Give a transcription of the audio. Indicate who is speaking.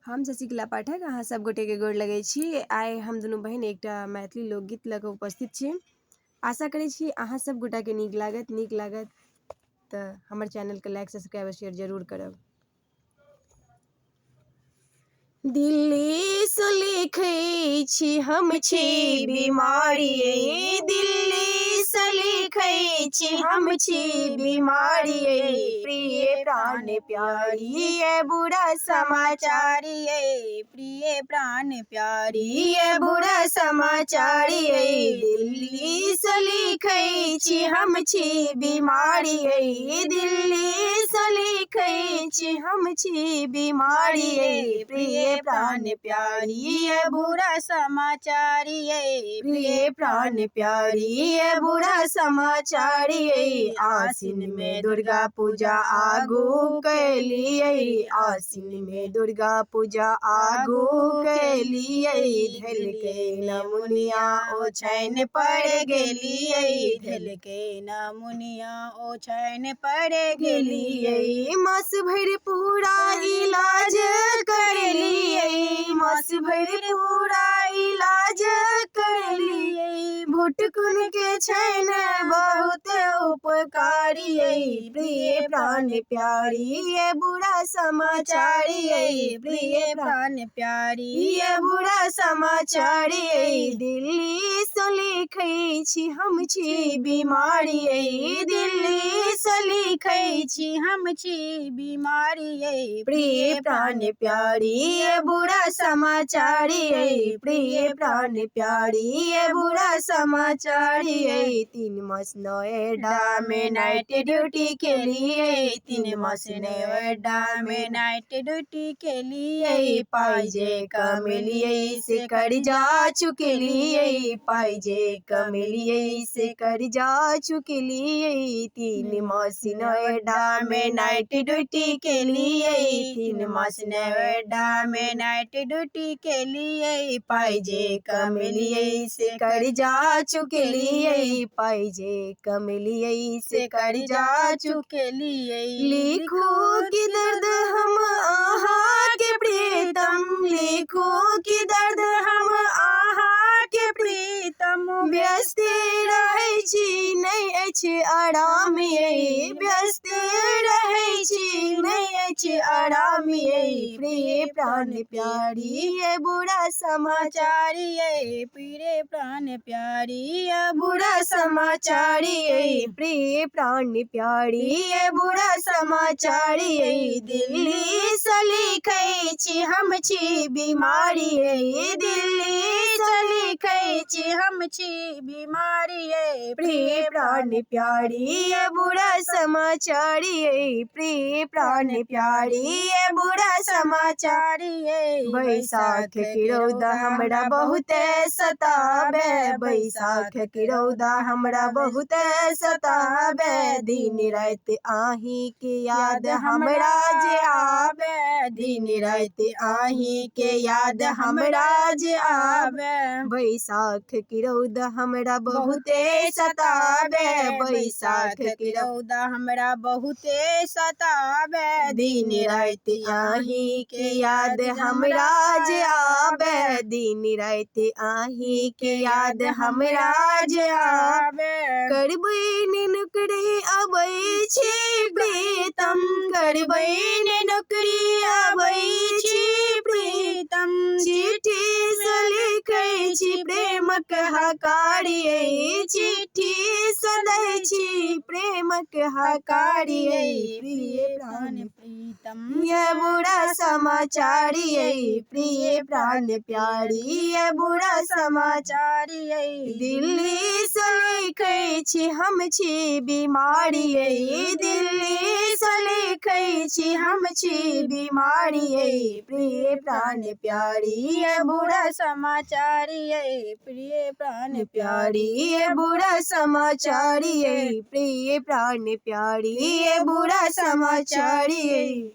Speaker 1: हम शशिकला पाठक अहाँ सब गोटे के गोर लगै छी। आइ हम दुनू बहिन एकटा मैथिली लोकगीत लऽ कऽ उपस्थित छी। आशा करै छी अहाँ सब गोटा के नीक लागत तऽ हमर चैनल के लाइक सब्सक्राइब शेयर जरूर करब। दिल्ली से लिखै छी हम छी बीमारी, दिल्ली से लिखै छी हम छी बीमारी। प्रिय प्राण प्यारी ये बुरा समाचारी, प्रिय प्राण प्यारी ये बुरा समाचारी। दिल्ली से लिखै छी हम छी बीमारी, दिल्ली से लिखै छी हम छी बीमारी। प्रिय प्राण प्यारी ये बुरा समाचारी, प्रिय प्राण प्यारी ये बुरा समाचारी। आसिन में दुर्गा पूजा आगू कैलिए, आसिन में दुर्गा पूजा आगू कैलिए। धल के नमुनिया ओछैन पड़ गेलिए, धल के नमुनिया ओछैन पड़ गेलिए। मास भर पूरा इलाज करलिए, मास भर पूरा इलाज करलिए। भुटकुन के छैन बहुत उपकारी, प्रिय प्राण प्यारी ये बुरा समाचारी, प्रिय प्राण प्यारी ये बुरा समाचारी। दिल्ली से लिखै छी हम छी बीमारी, दिल्ली से लिखै छी हम छी बीमारी। प्रिय प्राण प्यारी ये बुरा समाचारी, प्रिय प्राण प्यारी ये बुरा समाचारी। 3 मास नोएडा में नाइट ड्यूटी के लिए, 3 मास नोएडा में नाइट ड्यूटी के लिए। पाई जे कमलिए से कर्जा चुकलिए, पाई जे कमलिए से कर्जा चुकलिए। 3 मास नोएडा में नाइट ड्यूटी के लिए, 3 मास नोएडा में नाइट ड्यूटी के लिए। पाई जे कमलिए से कर्जा चुकलिए, पाई जे कमलिए से कर्जा चुकलिए। लिखो कि दर्द हम आहा के प्रीतम, लिखो कि दर्द हम आहा के प्रीतम। व्यस्त रहै छी नहीं अछि आराम, व्यस्त रहै छी नहीं अछि आराम। प्रिय प्राण प्यारी ये बुरा समाचारी, प्रिय प्राण प्यारी ये बुरा समाचारी। प्रिय प्राण प्यारी ये बुरा समाचारी। दिल्ली से लिखै छी हम छी बीमारी, दिल्ली से लिखै छी हम छी बीमारी। प्रिय प्राण प्यारी ये बुरा समाचारी, प्रिय प्राण प्यारी ये बुरा समाचारी। बैसाख की रौदा हमरा बहुत सताबे, बैसाख की रौदा हमरा बहुत सताबे। दिन रात आही के याद हमरा जे आवे, दिन रात आही के याद हमरा जे आवे। बैसाख की रौदा हमरा बहुत सताबे, बैसाख की रौदा हमरा बहुत सताबे। दिन रात आही के याद हमरा जे आवे, दिन रात आही के याद हमरा जे आवे। करबै ने नौकरी अबै छी प्रीतम, करबै ने नौकरी अबै छी प्रीतम। चिट्ठी से लिखै छी प्रेमक हकारी, चिट्ठी से दै छी प्रेमक हकारी। प्रिय प्राण प्रीतम ये बुरा समाचारी, प्रिय प्राण प्यारी ये बुरा समाचारी। दिल्ली से लिखै छी हम छी बीमारी, दिल्ली से लिखै छी हम छी बीमारी। प्रिय प्राण प्यारी ये बुरा समाचारी, प्रिय प्राण प्यारी ये बुरा समाचारी। प्रिय प्राण प्यारी ये बुरा समाचारी।